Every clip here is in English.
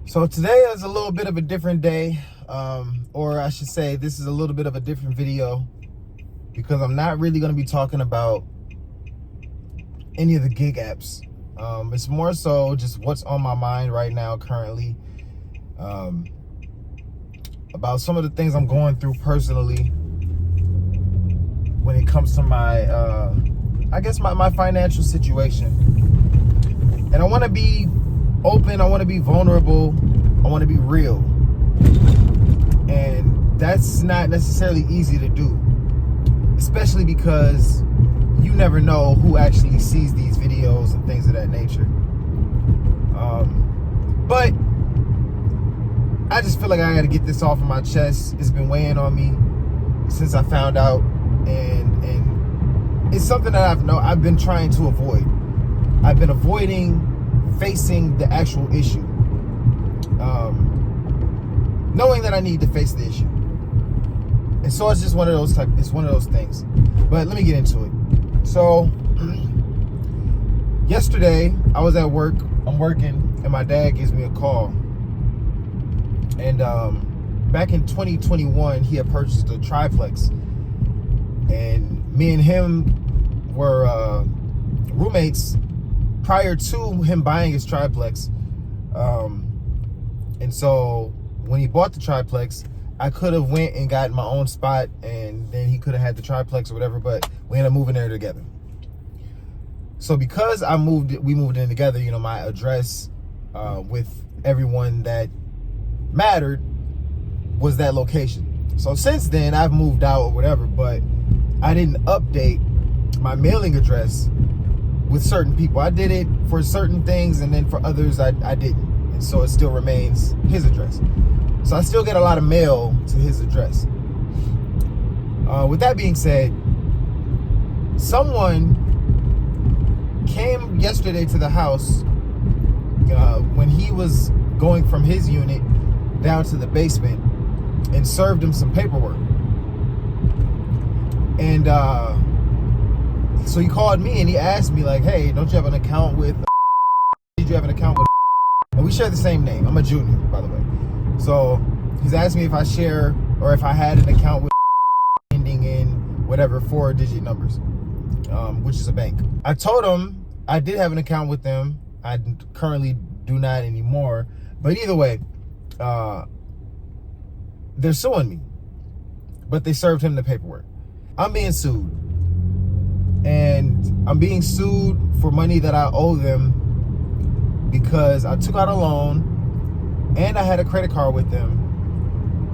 So today is a little bit of a different day, or I should say this is a little bit of a different video, because I'm not really going to be talking about any of the gig apps. It's more so just what's on my mind right now currently, about some of the things I'm going through personally when it comes to my, I guess my financial situation. And I want to be open, I want to be vulnerable, I want to be real. And that's not necessarily easy to do, especially because you never know who actually sees these videos and things of that nature. But I just feel like I got to get this off of my chest. It's been weighing on me since I found out, and it's something that I've been trying to avoid. I've been avoiding facing the actual issue, knowing that I need to face the issue. And so it's just one of those things. But let me get into it. So yesterday I was at work, I'm working, and my dad gives me a call. And back in 2021 he had purchased a triplex, and me and him were roommates prior to him buying his triplex. And so when he bought the triplex, I could have went and gotten my own spot, and then he could have had the triplex or whatever, but we ended up moving there together. So because we moved in together, you know, my address with everyone that mattered was that location. So since then I've moved out or whatever, but I didn't update my mailing address with certain people. I did it for certain things, and then for others I didn't. And so it still remains his address. So I still get a lot of mail to his address. With that being said, someone came yesterday to the house when he was going from his unit down to the basement, and served him some paperwork. And so he called me and he asked me, like, hey, don't you have an account with did you have an account with and we share the same name. I'm a junior, by the way. So he's asked me if I share, or if I had an account with ending in whatever 4-digit numbers, which is a bank. I told him I did have an account with them. I currently do not anymore. But either way, they're suing me. But they served him the paperwork. I'm being sued. And I'm being sued for money that I owe them because I took out a loan and I had a credit card with them,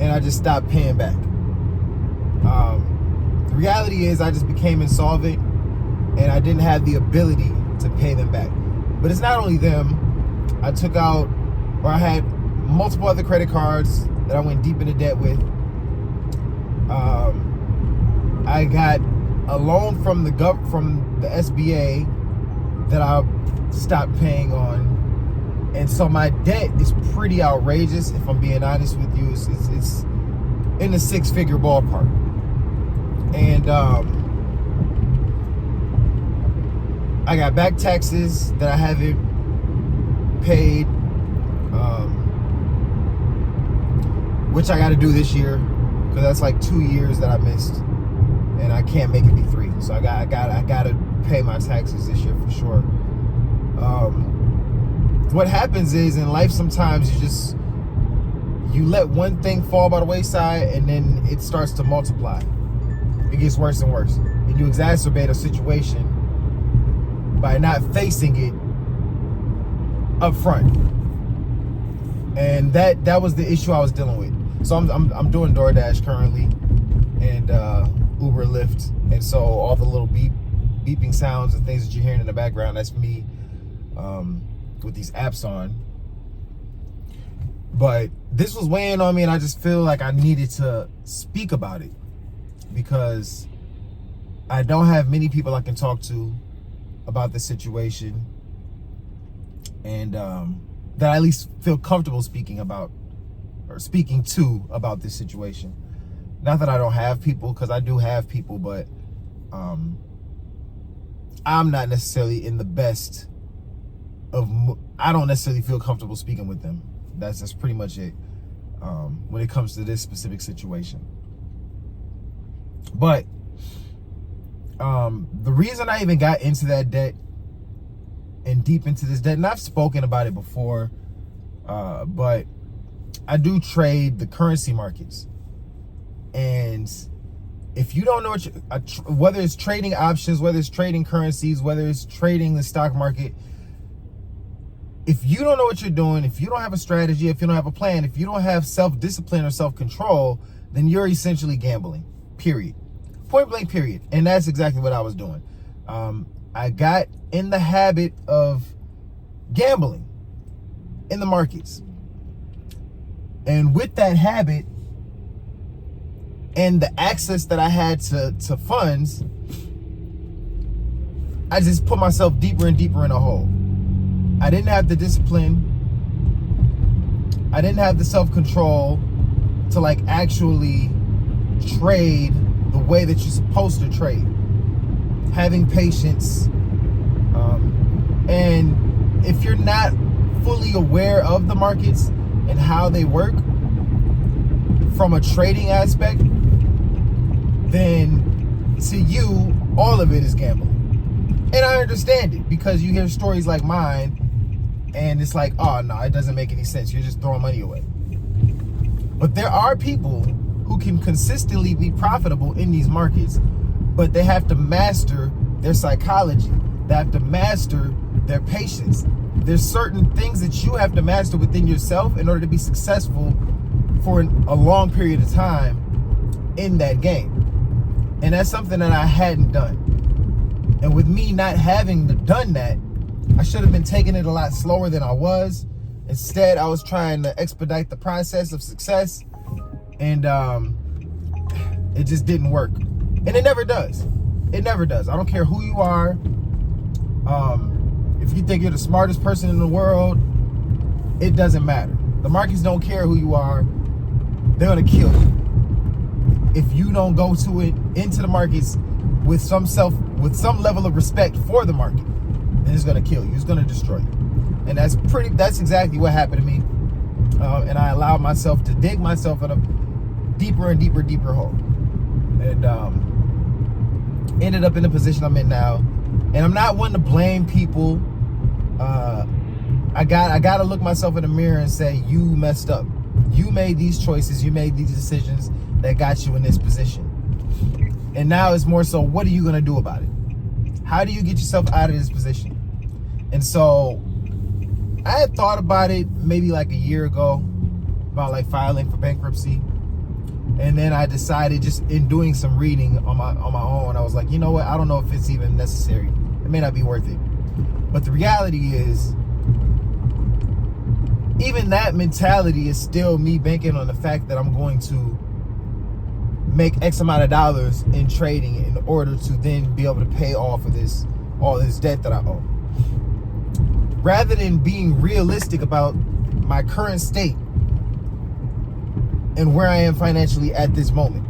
and I just stopped paying back. The reality is I just became insolvent, and I didn't have the ability to pay them back. But it's not only them. I took out, or I had multiple other credit cards that I went deep into debt with. I got a loan from the SBA that I stopped paying on. And so my debt is pretty outrageous, if I'm being honest with you. It's in the 6-figure ballpark. And I got back taxes that I haven't paid, which I got to do this year, because that's like 2 years that I missed, and I can't make it be 3. So I got to pay my taxes this year for sure. What happens is in life sometimes you let one thing fall by the wayside, and then it starts to multiply. It gets worse and worse, and you exacerbate a situation by not facing it up front. And that was the issue I was dealing with. So I'm doing DoorDash currently, and Uber, Lyft, and so all the little beeping sounds and things that you're hearing in the background, that's me with these apps on. But this was weighing on me, and I just feel like I needed to speak about it, because I don't have many people I can talk to about this situation, and that I at least feel comfortable speaking about, or speaking to about this situation. Not that I don't have people, because I do have people, but I'm not necessarily in the best of, I don't necessarily feel comfortable speaking with them. That's pretty much it when it comes to this specific situation. But the reason I even got into that debt and deep into this debt, and I've spoken about it before, but I do trade the currency markets. And if you don't know whether it's trading options, whether it's trading currencies, whether it's trading the stock market, if you don't know what you're doing, if you don't have a strategy, if you don't have a plan, if you don't have self-discipline or self-control, then you're essentially gambling, period. Point blank, period. And that's exactly what I was doing. I got in the habit of gambling in the markets. And with that habit and the access that I had to funds, I just put myself deeper and deeper in a hole. I didn't have the discipline. I didn't have the self-control to like actually trade the way that you're supposed to trade. Having patience. And if you're not fully aware of the markets and how they work from a trading aspect, then to you, all of it is gambling. And I understand it, because you hear stories like mine and it's like, oh no, it doesn't make any sense. You're just throwing money away. But there are people who can consistently be profitable in these markets, but they have to master their psychology. They have to master their patience. There's certain things that you have to master within yourself in order to be successful for a long period of time in that game. And that's something that I hadn't done. And with me not having done that, I should have been taking it a lot slower than I was. Instead, I was trying to expedite the process of success, and it just didn't work. And it never does. It never does. I don't care who you are. If you think you're the smartest person in the world, it doesn't matter. The markets don't care who you are. They're gonna kill you if you don't go into the markets with some level of respect for the market. Then it's gonna kill you. It's gonna destroy you. And that's exactly what happened to me. And I allowed myself to dig myself in a deeper and deeper hole, and ended up in the position I'm in now. And I'm not one to blame people. I gotta look myself in the mirror and say, you messed up. You made these choices. You made these decisions that got you in this position. And now it's more so, what are you gonna do about it? How do you get yourself out of this position? And so I had thought about it maybe like a year ago, about like filing for bankruptcy. And then I decided, just in doing some reading on my own, I was like, you know what? I don't know if it's even necessary. It may not be worth it. But the reality is, even that mentality is still me banking on the fact that I'm going to make X amount of dollars in trading in order to then be able to pay off of all this debt that I owe. Rather than being realistic about my current state and where I am financially at this moment,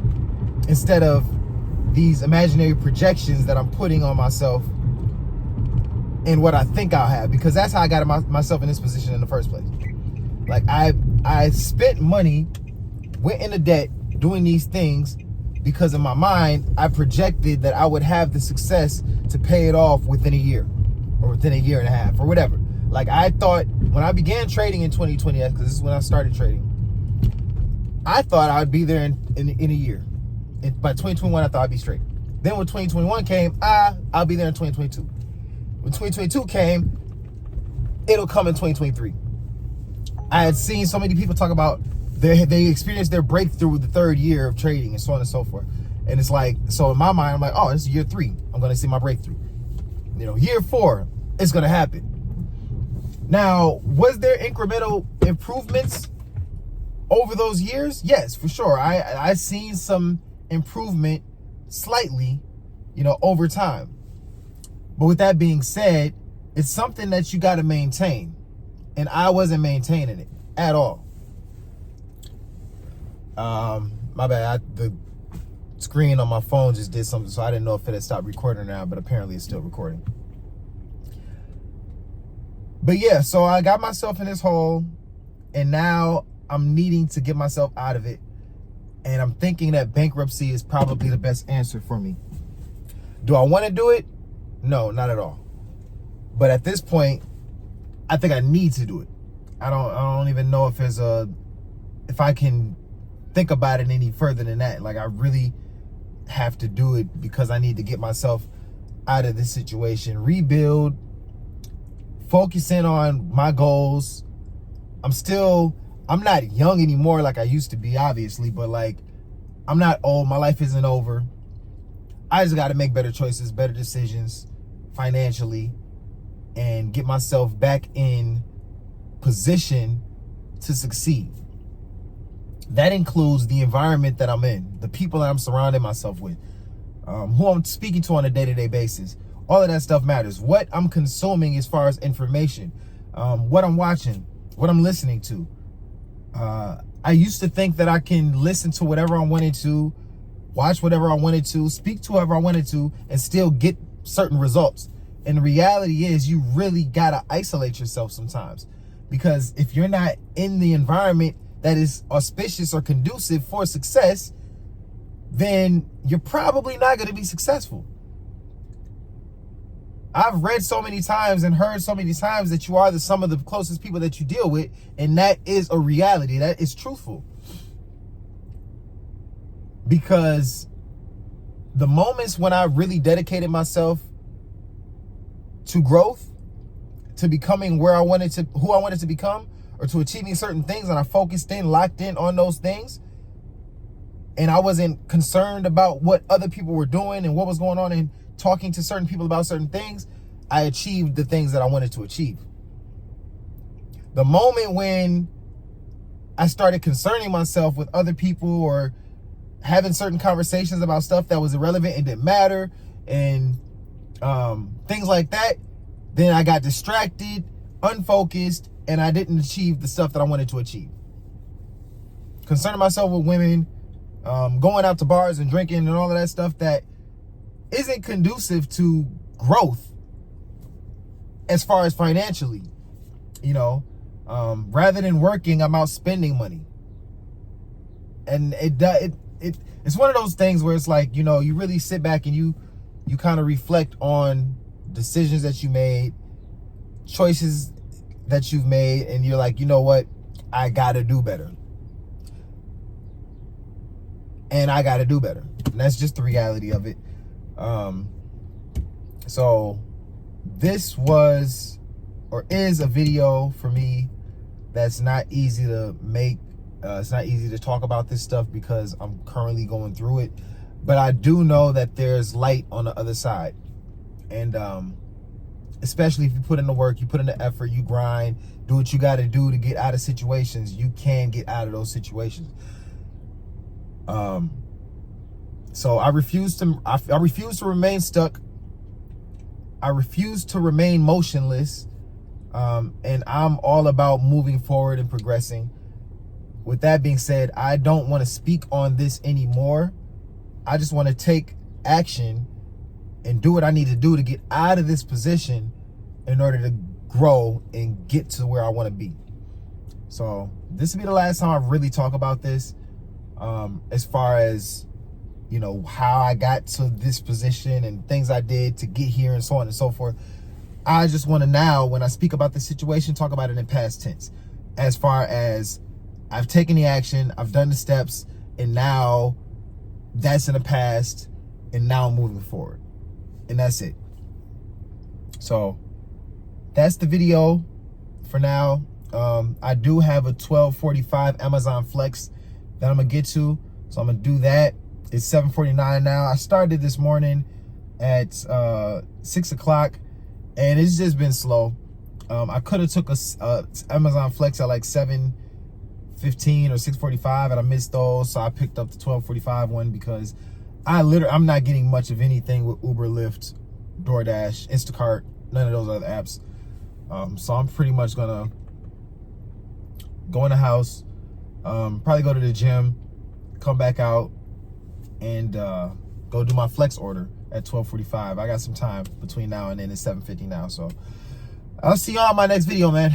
instead of these imaginary projections that I'm putting on myself and what I think I'll have, because that's how I got myself in this position in the first place. Like I spent money, went into debt doing these things because in my mind I projected that I would have the success to pay it off within a year or within a year and a half or whatever. Like I thought when I began trading in 2020, because this is when I started trading, I thought I'd be there in a year. And by 2021, I thought I'd be straight. Then when 2021 came, I'll be there in 2022. When 2022 came, it'll come in 2023. I had seen so many people talk about they experienced their breakthrough the third year of trading and so on and so forth. And it's like, so in my mind, I'm like, oh, this is year 3. I'm going to see my breakthrough. Year 4, it's going to happen. Now, was there incremental improvements over those years? Yes, for sure. I seen some improvement slightly, over time. But with that being said, it's something that you got to maintain. And I wasn't maintaining it at all. My bad. The screen on my phone just did something, so I didn't know if it had stopped recording now, but apparently it's still recording. But yeah, so I got myself in this hole. And now I'm needing to get myself out of it. And I'm thinking that bankruptcy is probably the best answer for me. Do I want to do it? No, not at all. But at this point, I think I need to do it. I don't even know if I can think about it any further than that. Like, I really have to do it because I need to get myself out of this situation, rebuild, focus in on my goals. I'm not young anymore like I used to be, obviously, but like, I'm not old. My life isn't over. I just got to make better choices, better decisions financially, and get myself back in position to succeed. That includes the environment that I'm in, the people that I'm surrounding myself with, who I'm speaking to on a day-to-day basis. All of that stuff matters. What I'm consuming as far as information, what I'm watching, what I'm listening to. I used to think that I can listen to whatever I wanted to, watch whatever I wanted to, speak to whoever I wanted to, and still get certain results. And the reality is, you really gotta isolate yourself sometimes, because if you're not in the environment that is auspicious or conducive for success, then you're probably not going to be successful. I've read so many times and heard so many times that you are the sum of the closest people that you deal with, and that is a reality. That is truthful. Because the moments when I really dedicated myself to growth, to becoming who I wanted to become, or to achieving certain things, and I focused in, locked in on those things, and I wasn't concerned about what other people were doing and what was going on, and talking to certain people about certain things, I achieved the things that I wanted to achieve. The moment when I started concerning myself with other people, or having certain conversations about stuff that was irrelevant and didn't matter, and things like that, then I got distracted, unfocused, and I didn't achieve the stuff that I wanted to achieve. Concerning myself with women, going out to bars and drinking and all of that stuff that isn't conducive to growth as far as financially. Rather than working, I'm out spending money. And it's one of those things where it's like, you really sit back and you kind of reflect on decisions that you made, choices that you've made, and you're like, you know what, I gotta do better. And I gotta do better. And that's just the reality of it. So this was, or is, a video for me that's not easy to make. It's not easy to talk about this stuff because I'm currently going through it, but I do know that there's light on the other side. And especially if you put in the work, you put in the effort, you grind, do what you got to do to get out of situations, you can get out of those situations. So I refuse to remain stuck. I refuse to remain motionless. And I'm all about moving forward and progressing. With that being said, I don't want to speak on this anymore. I just want to take action and do what I need to do to get out of this position in order to grow and get to where I want to be. So this will be the last time I really talk about this, as far as, how I got to this position and things I did to get here and so on and so forth. I just want to now, when I speak about the situation, talk about it in past tense, as far as I've taken the action, I've done the steps, and now that's in the past, and now I'm moving forward. And that's it. So that's the video for now. I do have a 12:45 Amazon Flex that I'm gonna get to, so I'm gonna do that. It's 7:49 now. I started this morning at 6 o'clock, and it's just been slow. I could have took a Amazon Flex at like 7:15 or 6:45, and I missed those, so I picked up the 12:45 one because I'm not getting much of anything with Uber, Lyft, DoorDash, Instacart, none of those other apps. So I'm pretty much gonna go in the house, probably go to the gym, come back out, and go do my Flex order at 12:45. I got some time between now and then. It's 7:50 now, so I'll see y'all in my next video, man.